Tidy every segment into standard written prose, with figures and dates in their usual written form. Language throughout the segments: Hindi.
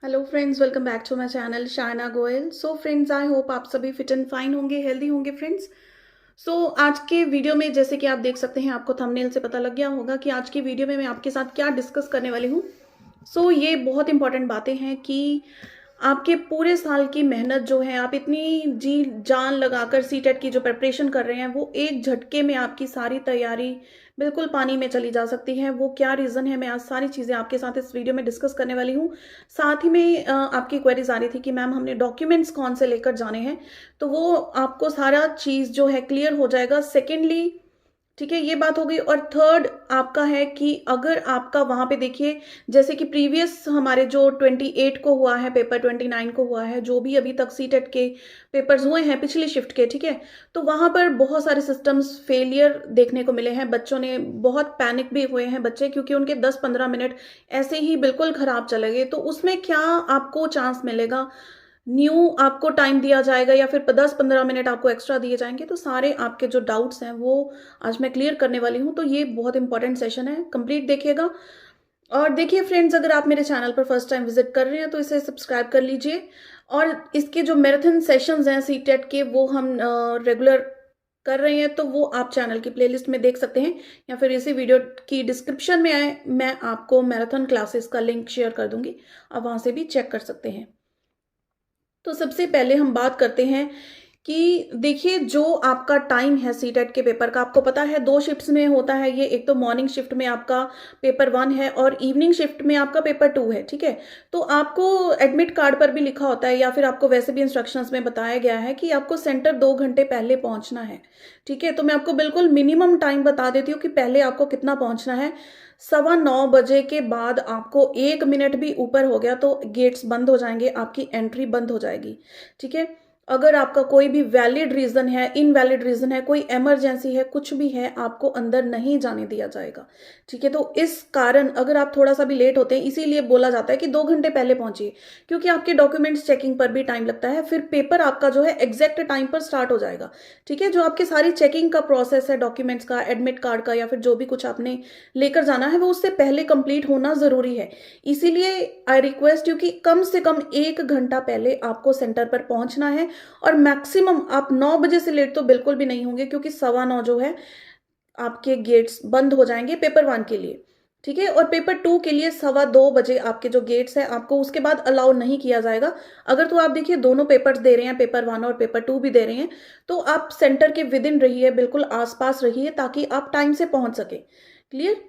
Hello friends, welcome back to my channel Shayna Goyal. So friends, I hope आप सभी फिट एंड फाइन होंगे, हेल्दी होंगे फ्रेंड्स। आज के वीडियो में जैसे कि आप देख सकते हैं, आपको थंबनेल से पता लग गया होगा कि आज की वीडियो में मैं आपके साथ क्या डिस्कस करने वाली हूँ। ये बहुत इंपॉर्टेंट बातें हैं कि आपके पूरे साल की मेहनत जो है, आप इतनी जी जान लगाकर सीटेट की जो प्रिपरेशन कर रहे हैं, वो एक झटके में आपकी सारी तैयारी बिल्कुल पानी में चली जा सकती है। वो क्या रीज़न है, मैं आज सारी चीज़ें आपके साथ इस वीडियो में डिस्कस करने वाली हूँ। साथ ही में आपकी क्वेरीज आ रही थी कि मैम हमने डॉक्यूमेंट्स कौन से लेकर जाने हैं, तो वो आपको सारा चीज़ जो है क्लियर हो जाएगा। सेकेंडली, ठीक है, ये बात हो गई। और थर्ड आपका है कि अगर आपका वहां पे देखिए, जैसे कि प्रीवियस हमारे जो 28 को हुआ है पेपर, 29 को हुआ है, जो भी अभी तक सीटेट के पेपर्स हुए हैं पिछली शिफ्ट के, ठीक है, तो वहां पर बहुत सारे सिस्टम्स फेलियर देखने को मिले हैं। बच्चों ने बहुत पैनिक भी हुए हैं बच्चे, क्योंकि उनके 10-15 मिनट ऐसे ही बिल्कुल खराब चले गए। तो उसमें क्या आपको चांस मिलेगा, न्यू आपको टाइम दिया जाएगा या फिर 10-15 मिनट आपको एक्स्ट्रा दिए जाएंगे? तो सारे आपके जो डाउट्स हैं वो आज मैं क्लियर करने वाली हूँ। तो ये बहुत इंपॉर्टेंट सेशन है, कंप्लीट देखिएगा। और देखिए फ्रेंड्स, अगर आप मेरे चैनल पर फर्स्ट टाइम विजिट कर रहे हैं तो इसे सब्सक्राइब कर लीजिए। और इसके जो मैराथन सेशंस हैं सीटेट के, वो हम रेगुलर कर रहे हैं, तो वो आप चैनल की प्लेलिस्ट में देख सकते हैं, या फिर इसी वीडियो की डिस्क्रिप्शन में आए, मैं आपको मैराथन क्लासेस का लिंक शेयर कर दूंगी, आप वहां से भी चेक कर सकते हैं। तो सबसे पहले हम बात करते हैं कि देखिए, जो आपका टाइम है सीटेट के पेपर का, आपको पता है 2 शिफ्ट्स में होता है ये। एक तो मॉर्निंग शिफ्ट में आपका पेपर 1 है और इवनिंग शिफ्ट में आपका पेपर 2 है, ठीक है। तो आपको एडमिट कार्ड पर भी लिखा होता है, या फिर आपको वैसे भी इंस्ट्रक्शंस में बताया गया है कि आपको सेंटर 2 घंटे पहले पहुंचना है, ठीक है। तो मैं आपको बिल्कुल मिनिमम टाइम बता देती हूँ कि पहले आपको कितना पहुंचना है। 9:15 के बाद आपको 1 मिनट भी ऊपर हो गया तो गेट्स बंद हो जाएंगे, आपकी एंट्री बंद हो जाएगी, ठीक है। अगर आपका कोई भी वैलिड रीजन है, इनवैलिड रीजन है, कोई इमरजेंसी है, कुछ भी है, आपको अंदर नहीं जाने दिया जाएगा, ठीक है। तो इस कारण अगर आप थोड़ा सा भी लेट होते हैं, इसीलिए बोला जाता है कि 2 घंटे पहले पहुंचिए, क्योंकि आपके डॉक्यूमेंट्स चेकिंग पर भी टाइम लगता है। फिर पेपर आपका जो है एग्जैक्ट टाइम पर स्टार्ट हो जाएगा, ठीक है। जो आपकी सारी चेकिंग का प्रोसेस है, डॉक्यूमेंट्स का, एडमिट कार्ड का, या फिर जो भी कुछ आपने लेकर जाना है, वो उससे पहले कंप्लीट होना जरूरी है। इसीलिए आई रिक्वेस्ट यू कि कम से कम 1 घंटा पहले आपको सेंटर पर पहुंचना है। और मैक्सिमम आप 9 बजे से लेट तो बिल्कुल भी नहीं होंगे, क्योंकि 9:15 जो है आपके गेट्स बंद हो जाएंगे पेपर 1 के लिए, ठीक है। और पेपर 2 के लिए 2:15 आपके जो गेट्स हैं, आपको उसके बाद अलाउ नहीं किया जाएगा। अगर तो आप देखिए दोनों पेपर्स दे रहे हैं, पेपर 1 और पेपर 2 भी दे रहे हैं, तो आप सेंटर के विद इन रहिए, बिल्कुल आसपास रहिए, ताकि आप टाइम से पहुंच सके। क्लियर?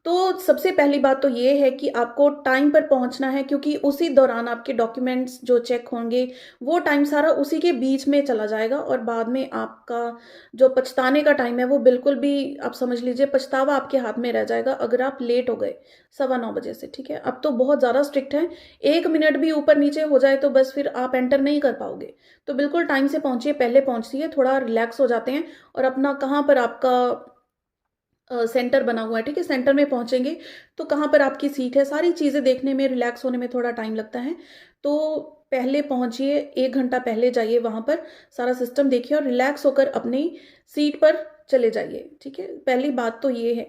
तो सबसे पहली बात तो ये है कि आपको टाइम पर पहुंचना है, क्योंकि उसी दौरान आपके डॉक्यूमेंट्स जो चेक होंगे, वो टाइम सारा उसी के बीच में चला जाएगा, और बाद में आपका जो पछताने का टाइम है वो बिल्कुल भी, आप समझ लीजिए, पछतावा आपके हाथ में रह जाएगा अगर आप लेट हो गए 9:15 से, ठीक है। अब तो बहुत ज़्यादा स्ट्रिक्ट है, 1 मिनट भी ऊपर नीचे हो जाए तो बस फिर आप एंटर नहीं कर पाओगे। तो बिल्कुल टाइम से पहुंचिए, पहले पहुंचिए, थोड़ा रिलैक्स हो जाते हैं। और अपना कहाँ पर आपका सेंटर बना हुआ है, ठीक है, सेंटर में पहुंचेंगे तो कहाँ पर आपकी सीट है, सारी चीज़ें देखने में, रिलैक्स होने में थोड़ा टाइम लगता है। तो पहले पहुंचिए, 1 घंटा पहले जाइए, वहां पर सारा सिस्टम देखिए और रिलैक्स होकर अपनी सीट पर चले जाइए, ठीक है। पहली बात तो ये है।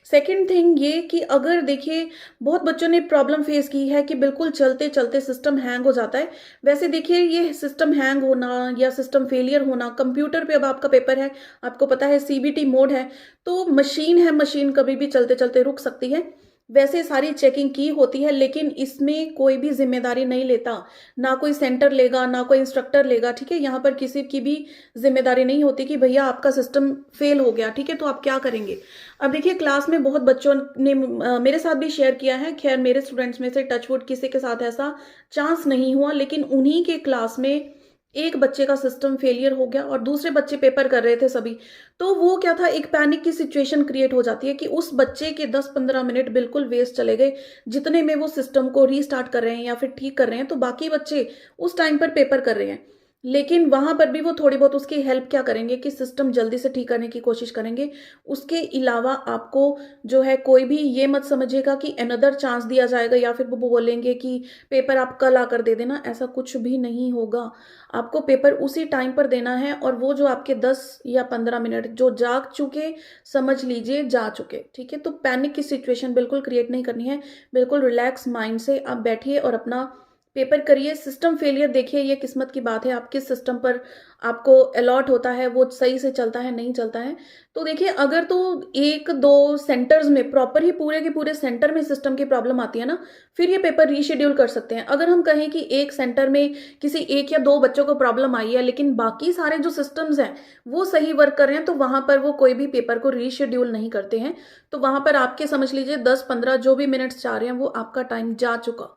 सेकंड थिंग ये कि अगर देखिए, बहुत बच्चों ने प्रॉब्लम फेस की है कि बिल्कुल चलते चलते सिस्टम हैंग हो जाता है। वैसे देखिए, ये सिस्टम हैंग होना या सिस्टम फेलियर होना, कंप्यूटर पे अब आपका पेपर है, आपको पता है सीबीटी मोड है, तो मशीन है, मशीन कभी भी चलते चलते रुक सकती है। वैसे सारी चेकिंग की होती है, लेकिन इसमें कोई भी जिम्मेदारी नहीं लेता, ना कोई सेंटर लेगा, ना कोई इंस्ट्रक्टर लेगा, ठीक है। यहाँ पर किसी की भी जिम्मेदारी नहीं होती कि भैया आपका सिस्टम फेल हो गया, ठीक है, तो आप क्या करेंगे। अब देखिए, क्लास में बहुत बच्चों ने मेरे साथ भी शेयर किया है, खैर मेरे स्टूडेंट्स में से टचवुड किसी के साथ ऐसा चांस नहीं हुआ, लेकिन उन्हीं के क्लास में एक बच्चे का सिस्टम फेलियर हो गया और दूसरे बच्चे पेपर कर रहे थे सभी। तो वो क्या था, एक पैनिक की सिचुएशन क्रिएट हो जाती है कि उस बच्चे के 10-15 मिनट बिल्कुल वेस्ट चले गए, जितने में वो सिस्टम को रीस्टार्ट कर रहे हैं या फिर ठीक कर रहे हैं, तो बाकी बच्चे उस टाइम पर पेपर कर रहे हैं। लेकिन वहां पर भी वो थोड़ी बहुत उसकी हेल्प क्या करेंगे कि सिस्टम जल्दी से ठीक करने की कोशिश करेंगे। उसके अलावा आपको जो है, कोई भी ये मत समझिएगा कि अनदर चांस दिया जाएगा, या फिर वो बोलेंगे कि पेपर आप कल आकर दे देना, ऐसा कुछ भी नहीं होगा। आपको पेपर उसी टाइम पर देना है, और वो जो आपके 10 या 15 मिनट जो जाग चुके, समझ लीजिए जा चुके, ठीक है। तो पैनिक की सिचुएशन बिल्कुल क्रिएट नहीं करनी है, बिल्कुल रिलैक्स माइंड से आप बैठिए और अपना पेपर करिए। सिस्टम फेलियर देखिए, ये किस्मत की बात है, आप किस सिस्टम पर आपको अलॉट होता है वो सही से चलता है नहीं चलता है। तो देखिए अगर तो 1-2 सेंटर्स में प्रॉपर ही पूरे के पूरे सेंटर में सिस्टम की प्रॉब्लम आती है ना, फिर ये पेपर रीशेड्यूल कर सकते हैं। अगर हम कहें कि एक सेंटर में किसी 1 या 2 बच्चों को प्रॉब्लम आई है लेकिन बाकी सारे जो सिस्टम्स हैं वो सही वर्क कर रहे हैं, तो वहां पर वो कोई भी पेपर को रीशेड्यूल नहीं करते हैं। तो वहां पर आपके समझ लीजिए 10-15 जो भी मिनट्स जा रहे हैं वो आपका टाइम जा चुका।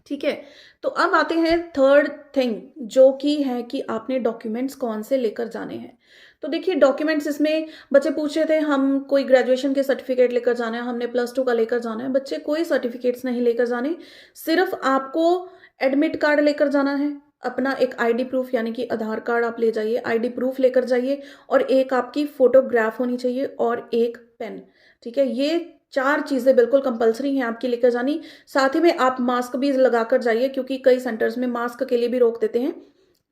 ठीक है, तो अब आते हैं थर्ड थिंग, जो कि है कि आपने डॉक्यूमेंट्स कौन से लेकर जाने हैं। तो देखिए डॉक्यूमेंट्स इसमें बच्चे पूछ रहे थे हम कोई ग्रेजुएशन के सर्टिफिकेट लेकर जाना है, हमने +2 का लेकर जाना है। बच्चे कोई सर्टिफिकेट्स नहीं लेकर जाने, सिर्फ आपको एडमिट कार्ड लेकर जाना है, अपना एक आईडी प्रूफ यानी कि आधार कार्ड आप ले जाइए, आईडी प्रूफ लेकर जाइए, और एक आपकी फोटोग्राफ होनी चाहिए और एक पेन। ठीक है, ये 4 चीज़ें बिल्कुल कंपलसरी हैं आपकी लेकर जानी। साथ ही में आप मास्क भी लगाकर जाइए, क्योंकि कई सेंटर्स में मास्क के लिए भी रोक देते हैं।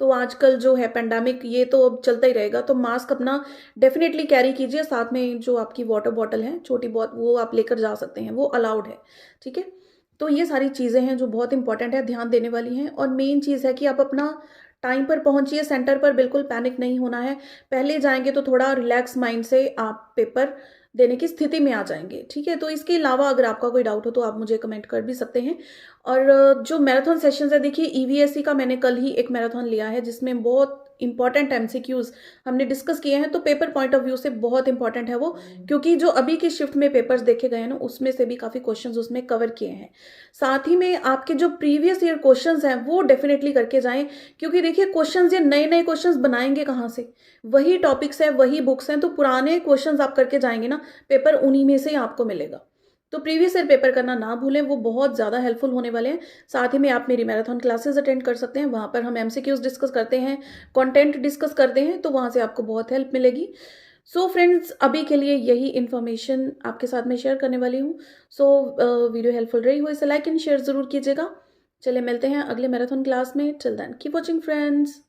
तो आजकल जो है पेंडेमिक, ये तो अब चलता ही रहेगा, तो मास्क अपना डेफिनेटली कैरी कीजिए। साथ में जो आपकी वाटर बॉटल है छोटी बहुत, वो आप लेकर जा सकते हैं, वो अलाउड है। ठीक है, तो ये सारी चीज़ें हैं जो बहुत इंपॉर्टेंट है, ध्यान देने वाली हैं। और मेन चीज़ है कि आप अपना टाइम पर पहुंचिए सेंटर पर, बिल्कुल पैनिक नहीं होना है। पहले जाएंगे तो थोड़ा रिलैक्स माइंड से आप पेपर देने की स्थिति में आ जाएंगे। ठीक है, तो इसके अलावा अगर आपका कोई डाउट हो तो आप मुझे कमेंट कर भी सकते हैं। और जो मैराथन सेशंस है, देखिए ईवीएससी का मैंने कल ही एक मैराथन लिया है जिसमें बहुत इंपॉर्टेंट एमसीक्यूज हमने डिस्कस किए हैं। तो पेपर पॉइंट ऑफ व्यू से बहुत इंपॉर्टेंट है वो, क्योंकि जो अभी की शिफ्ट में पेपर्स देखे गए हैं ना, उसमें से भी काफ़ी क्वेश्चंस उसमें कवर किए हैं। साथ ही में आपके जो प्रीवियस ईयर क्वेश्चंस हैं वो डेफिनेटली करके जाएं, क्योंकि देखिए क्वेश्चंस ये नए नए क्वेश्चंस बनाएंगे कहाँ से, वही टॉपिक्स हैं वही बुक्स हैं, तो पुराने क्वेश्चंस आप करके जाएंगे ना, पेपर उन्हीं में से ही आपको मिलेगा। तो प्रीवियस ईयर पेपर करना ना भूलें, वो बहुत ज़्यादा हेल्पफुल होने वाले हैं। साथ ही में आप मेरी मैराथन क्लासेस अटेंड कर सकते हैं, वहाँ पर हम एमसीक्यूज डिस्कस करते हैं, कंटेंट डिस्कस करते हैं, तो वहाँ से आपको बहुत हेल्प मिलेगी। सो फ्रेंड्स, अभी के लिए यही इन्फॉर्मेशन आपके साथ में शेयर करने वाली हूँ। सो वीडियो हेल्पफुल रही हो इसे लाइक एंड शेयर ज़रूर कीजिएगा। चलिए मिलते हैं अगले मैराथन क्लास में। Till then keep watching friends.